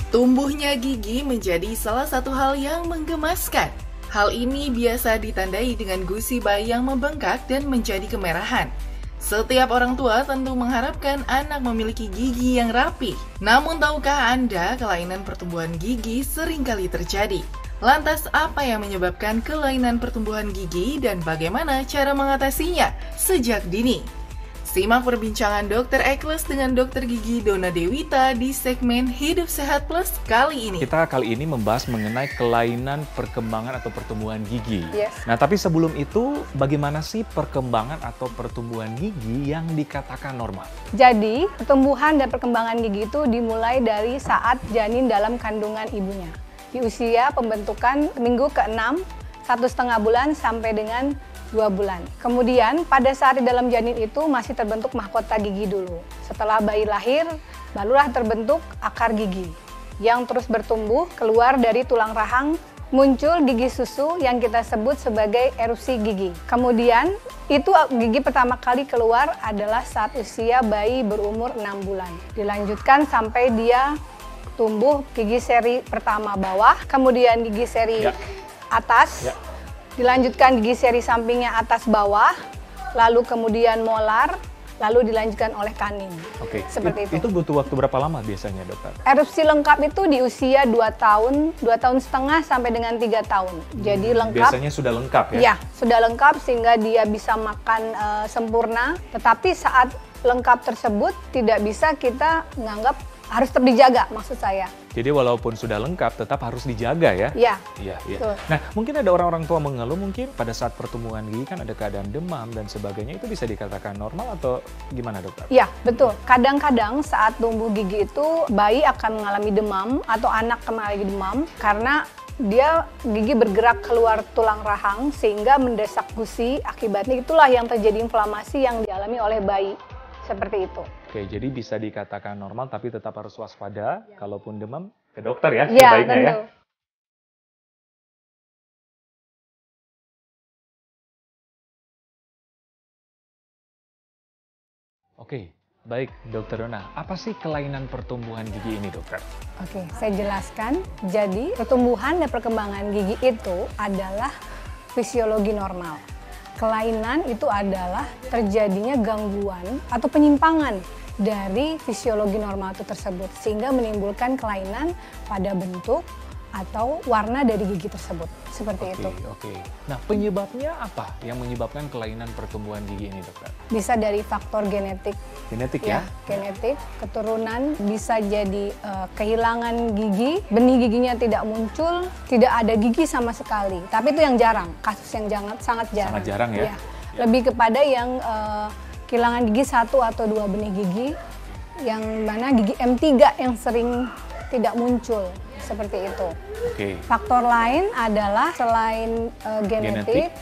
Tumbuhnya gigi menjadi salah satu hal yang menggemaskan. Hal ini biasa ditandai dengan gusi bayi yang membengkak dan menjadi kemerahan. Setiap orang tua tentu mengharapkan anak memiliki gigi yang rapi. Namun tahukah Anda kelainan pertumbuhan gigi seringkali terjadi? Lantas apa yang menyebabkan kelainan pertumbuhan gigi dan bagaimana cara mengatasinya sejak dini? Simak perbincangan Dr. Ekles dengan Dr. Gigi Dona Dewita di segmen Hidup Sehat Plus kali ini. Kita kali ini membahas mengenai kelainan perkembangan atau pertumbuhan gigi. Yes. Nah, tapi sebelum itu, bagaimana sih perkembangan atau pertumbuhan gigi yang dikatakan normal? Jadi, pertumbuhan dan perkembangan gigi itu dimulai dari saat janin dalam kandungan ibunya. Di usia pembentukan minggu ke-6, 1,5 bulan sampai dengan 2 bulan. Kemudian pada saat di dalam janin itu masih terbentuk mahkota gigi dulu. Setelah bayi lahir, barulah terbentuk akar gigi yang terus bertumbuh keluar dari tulang rahang, muncul gigi susu yang kita sebut sebagai erupsi gigi. Kemudian itu gigi pertama kali keluar adalah saat usia bayi berumur 6 bulan. Dilanjutkan sampai dia tumbuh gigi seri pertama bawah, kemudian gigi seri atas. Dilanjutkan gigi seri sampingnya atas bawah, lalu kemudian molar, lalu dilanjutkan oleh kanin. Oke, seperti itu. Itu butuh waktu berapa lama biasanya, dokter? Erupsi lengkap itu di usia 2 tahun, 2 tahun setengah sampai dengan 3 tahun. Jadi lengkap. Biasanya sudah lengkap ya? Iya, sudah lengkap sehingga dia bisa makan sempurna. Tetapi saat lengkap tersebut tidak bisa kita menganggap harus terdijaga, maksud saya. Jadi walaupun sudah lengkap, tetap harus dijaga ya? Iya. Iya. Betul. Nah, mungkin ada orang-orang tua mengeluh mungkin pada saat pertumbuhan gigi kan ada keadaan demam dan sebagainya. Itu bisa dikatakan normal atau gimana, dokter? Iya, betul. Kadang-kadang saat tumbuh gigi itu bayi akan mengalami demam atau anak mengalami demam karena dia gigi bergerak keluar tulang rahang sehingga mendesak gusi. Akibatnya itulah yang terjadi inflamasi yang dialami oleh bayi. Seperti itu. Oke, jadi bisa dikatakan normal tapi tetap harus waspada. Kalaupun demam, ke dokter ya, Iya, sebaiknya tentu. ya. Oke, baik dokter Dona. Apa sih kelainan pertumbuhan gigi ini, dokter? Oke, saya jelaskan. Jadi, pertumbuhan dan perkembangan gigi itu adalah fisiologi normal. Kelainan itu adalah terjadinya gangguan atau penyimpangan dari fisiologi normal itu tersebut sehingga menimbulkan kelainan pada bentuk atau warna dari gigi tersebut. Seperti itu. Oke. Nah, penyebabnya apa yang menyebabkan kelainan pertumbuhan gigi ini, dokter? Bisa dari faktor genetik. Genetik ya? Genetik, keturunan, bisa jadi kehilangan gigi, benih giginya tidak muncul, tidak ada gigi sama sekali. Tapi itu yang jarang, kasus yang sangat jarang. Sangat jarang ya? Ya. Lebih kepada yang kehilangan gigi 1 atau 2 benih gigi, yang mana gigi M3 yang sering tidak muncul. Seperti itu. Oke. Faktor lain adalah selain genetik,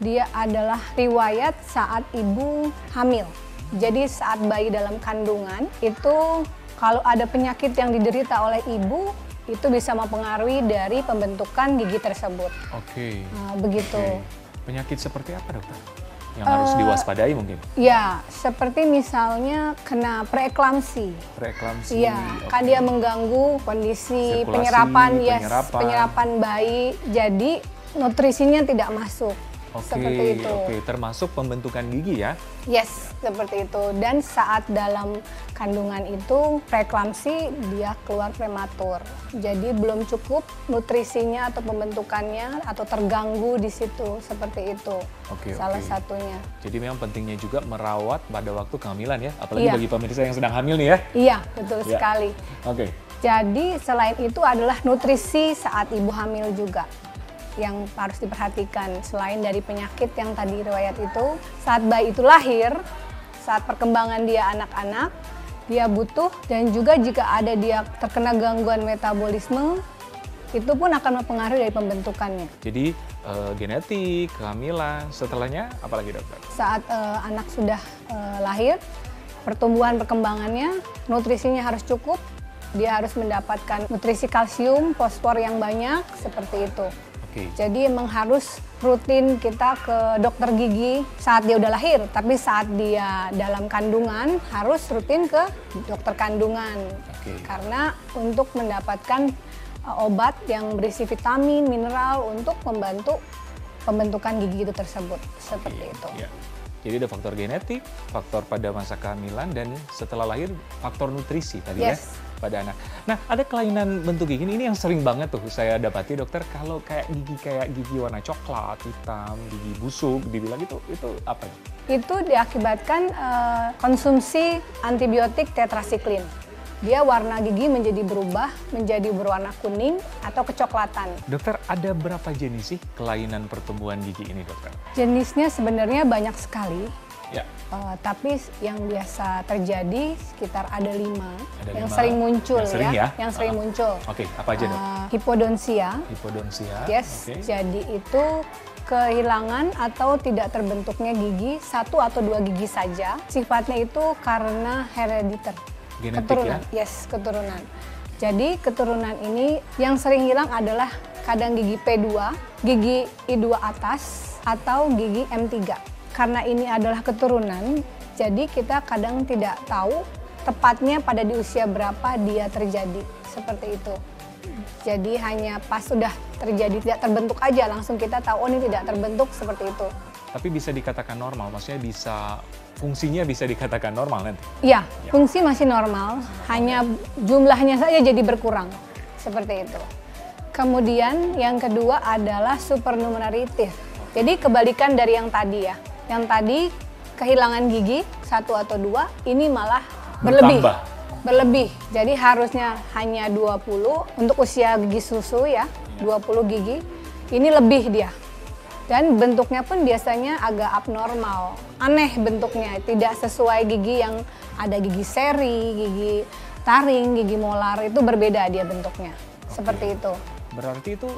dia adalah riwayat saat ibu hamil. Jadi saat bayi dalam kandungan itu kalau ada penyakit yang diderita oleh ibu itu bisa mempengaruhi dari pembentukan gigi tersebut. Oke. Begitu. Oke. Penyakit seperti apa, dokter? Yang harus diwaspadai mungkin? Ya, seperti misalnya kena preeklamsi. Preeklamsi. Iya, kan dia mengganggu kondisi Sirkulasi, penyerapan bayi. Jadi nutrisinya tidak masuk. Seperti itu. Oke, termasuk pembentukan gigi ya? Yes, seperti itu. Dan saat dalam kandungan itu preeklamsi dia keluar prematur. Jadi belum cukup nutrisinya atau pembentukannya atau terganggu di situ. Seperti itu. Salah satunya. Jadi memang pentingnya juga merawat pada waktu kehamilan ya, apalagi bagi pemirsa yang sedang hamil nih ya? Iya, betul sekali. Oke. Jadi selain itu adalah nutrisi saat ibu hamil juga yang harus diperhatikan. Selain dari penyakit yang tadi riwayat itu, saat bayi itu lahir, saat perkembangan dia anak-anak, dia butuh dan juga jika ada dia terkena gangguan metabolisme, itu pun akan mempengaruhi dari pembentukannya. Jadi genetik, kehamilan, setelahnya apalagi, dokter? Saat anak sudah lahir, pertumbuhan perkembangannya, nutrisinya harus cukup, dia harus mendapatkan nutrisi kalsium, fosfor yang banyak, seperti itu. Oke. Jadi emang harus rutin kita ke dokter gigi saat dia udah lahir, tapi saat dia dalam kandungan harus rutin ke dokter kandungan. Oke. Karena untuk mendapatkan obat yang berisi vitamin, mineral untuk membantu pembentukan gigi itu tersebut. Seperti itu. Ya. Jadi ada faktor genetik, faktor pada masa kehamilan, dan setelah lahir faktor nutrisi tadi ya pada anak. Nah, ada kelainan bentuk gigi ini yang sering banget tuh saya dapati dokter, kalau kayak gigi warna coklat, hitam, gigi busuk, dibilang itu apa? Itu diakibatkan konsumsi antibiotik tetrasiklin. Dia warna gigi menjadi berubah, menjadi berwarna kuning atau kecoklatan. Dokter, ada berapa jenis sih kelainan pertumbuhan gigi ini, dokter? Jenisnya sebenarnya banyak sekali. Ya. Tapi yang biasa terjadi sekitar ada 5 yang 5. sering muncul yang sering ya. Yang sering muncul. Oke, apa aja dok? Hipodonsia. Hipodonsia. Yes. Okay. Jadi itu kehilangan atau tidak terbentuknya gigi, 1 atau 2 gigi saja. Sifatnya itu karena herediter. Genetik keturunan. ya? Yes, keturunan. Jadi keturunan ini yang sering hilang adalah kadang gigi P2, gigi I2 atas, atau gigi M3. Karena ini adalah keturunan, jadi kita kadang tidak tahu tepatnya pada di usia berapa dia terjadi, seperti itu. Jadi hanya pas sudah terjadi tidak terbentuk aja langsung kita tahu, oh ini tidak terbentuk, seperti itu. Tapi bisa dikatakan normal, maksudnya fungsinya bisa dikatakan normal nanti? Iya, fungsi masih normal, hanya jumlahnya saja jadi berkurang, seperti itu. Kemudian yang kedua adalah supernumerarytis. Jadi kebalikan dari yang tadi ya. Yang tadi kehilangan gigi 1 atau 2, ini malah berlebih. Jadi harusnya hanya 20 untuk usia gigi susu ya, 20 gigi. Ini lebih dia. Dan bentuknya pun biasanya agak abnormal, aneh bentuknya, tidak sesuai gigi yang ada gigi seri, gigi taring, gigi molar, itu berbeda dia bentuknya, seperti itu. Berarti itu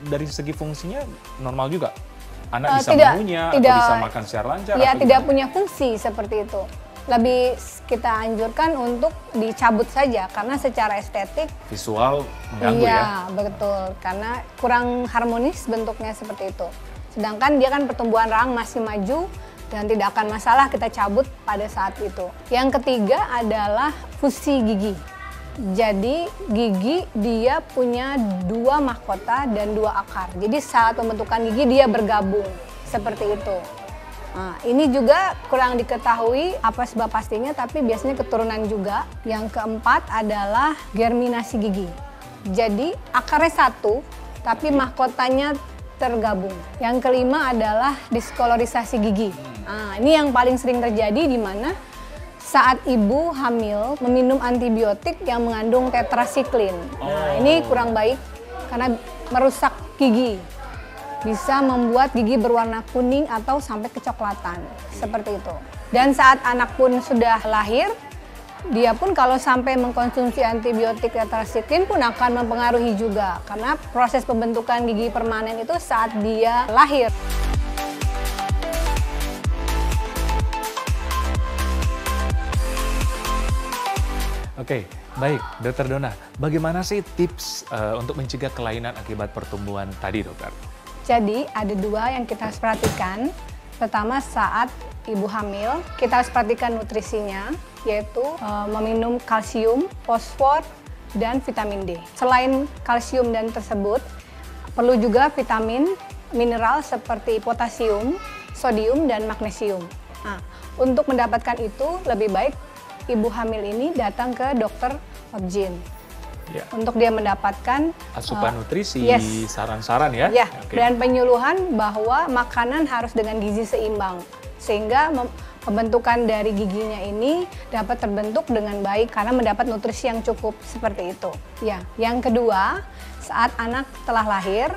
dari segi fungsinya normal juga? Anak bisa mengunyah atau bisa makan secara lancar? Ya, tidak punya fungsi seperti itu. Lebih kita anjurkan untuk dicabut saja karena secara estetik visual mengganggu ya. Iya, betul. Karena kurang harmonis bentuknya seperti itu. Sedangkan dia kan pertumbuhan rahang masih maju dan tidak akan masalah kita cabut pada saat itu. Yang ketiga adalah fusi gigi. Jadi gigi dia punya 2 mahkota dan 2 akar. Jadi saat pembentukan gigi dia bergabung seperti itu. Nah, ini juga kurang diketahui apa sebab pastinya, tapi biasanya keturunan juga. Yang keempat adalah germinasi gigi. Jadi akarnya 1, tapi mahkotanya tergabung. Yang kelima adalah diskolorisasi gigi. Nah, ini yang paling sering terjadi di mana saat ibu hamil meminum antibiotik yang mengandung tetrasiklin. Nah, ini kurang baik karena merusak gigi. Bisa membuat gigi berwarna kuning atau sampai kecoklatan, seperti itu. Dan saat anak pun sudah lahir, dia pun kalau sampai mengkonsumsi antibiotik tetrasiklin pun akan mempengaruhi juga. Karena proses pembentukan gigi permanen itu saat dia lahir. Oke, baik Dokter Donna, bagaimana sih tips untuk mencegah kelainan akibat pertumbuhan tadi, dokter? Jadi ada 2 yang kita harus perhatikan. Pertama, saat ibu hamil, kita harus perhatikan nutrisinya, yaitu meminum kalsium, fosfor, dan vitamin D. Selain kalsium dan tersebut, perlu juga vitamin, mineral seperti potasium, sodium, dan magnesium. Nah, untuk mendapatkan itu, lebih baik ibu hamil ini datang ke dokter obgyn. Ya. Untuk dia mendapatkan asupan nutrisi, yes, saran-saran ya. Ya, okay, dan penyuluhan bahwa makanan harus dengan gizi seimbang sehingga pembentukan dari giginya ini dapat terbentuk dengan baik karena mendapat nutrisi yang cukup, seperti itu. Ya, yang kedua, saat anak telah lahir,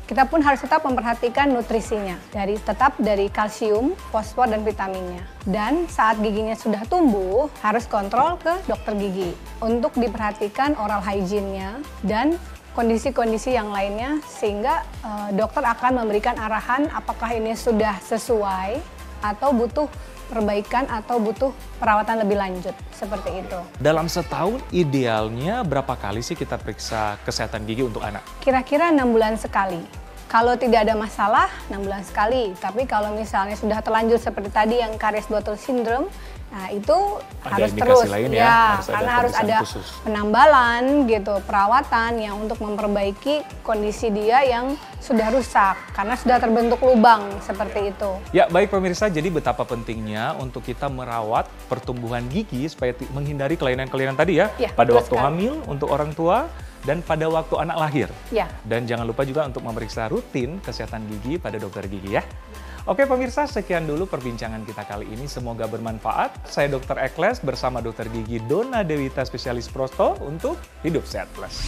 kita pun harus tetap memperhatikan nutrisinya, tetap dari kalsium, fosfor, dan vitaminnya. Dan saat giginya sudah tumbuh, harus kontrol ke dokter gigi untuk diperhatikan oral hygiene-nya dan kondisi-kondisi yang lainnya, sehingga dokter akan memberikan arahan apakah ini sudah sesuai atau butuh perbaikan atau butuh perawatan lebih lanjut, seperti itu. Dalam setahun idealnya berapa kali sih kita periksa kesehatan gigi untuk anak? Kira-kira 6 bulan sekali. Kalau tidak ada masalah, 6 bulan sekali. Tapi kalau misalnya sudah terlanjur seperti tadi yang karies botol syndrome, nah itu ada harus indikasi terus. lain Karena harus ada khusus. penambalan gitu, perawatan yang untuk memperbaiki kondisi dia yang sudah rusak karena sudah terbentuk lubang seperti itu. Ya, baik pemirsa, jadi betapa pentingnya untuk kita merawat pertumbuhan gigi supaya menghindari kelainan-kelainan tadi ya, pada waktu hamil untuk orang tua dan pada waktu anak lahir. Ya. Dan jangan lupa juga untuk memeriksa rutin kesehatan gigi pada dokter gigi ya. Oke pemirsa, sekian dulu perbincangan kita kali ini. Semoga bermanfaat. Saya Dr. Ekles bersama Dokter Gigi Dona Dewita, spesialis prosto untuk Hidup Sehat Plus.